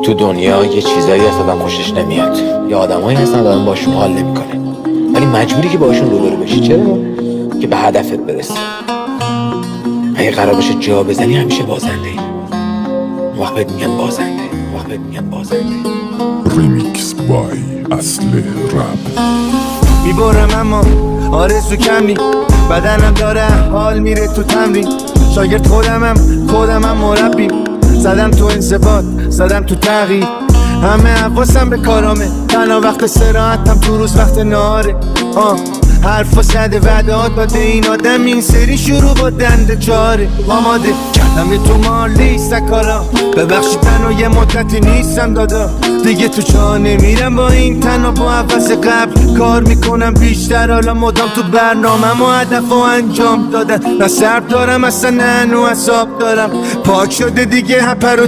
تو دنیا یه چیزایی هست آدم خوشش نمیاد، یه آدمایی هستن آدم باشون حال نمیکنه، ولی مجبوری که باشون روبرو بشی. چرا؟ که به هدفت برسی. اگه قرار باشه جا بزنی همیشه بازنده ای. وقت بهت میگن بازنده. ریمیکس بای اصل رپ. میبرم اما آرزو کمی، بدنم داره حال میره تو تمرین. شاگرد خودمم مربی، زدم تو انضباط، زدم تو تغییر. همه حواسم به کارامه، تنها وقت استراحتم تو روز وقت نهاره. حرفا زده وعدهات داده این آدم، این سری شروع با دنده چاره. آماده کردم یه تومار لیست کارا، ببخشید تنها یه مدتی نیستم دادا. دیگه تو چاه نمیرم با این تنها، با عوض قبل کار میکنم بیشتر. حالا مدام تو برنامه و هدف و انجام دادن، نه سرب دارم اصلا نه نو حساب دارم. پاک شده دیگه هپر و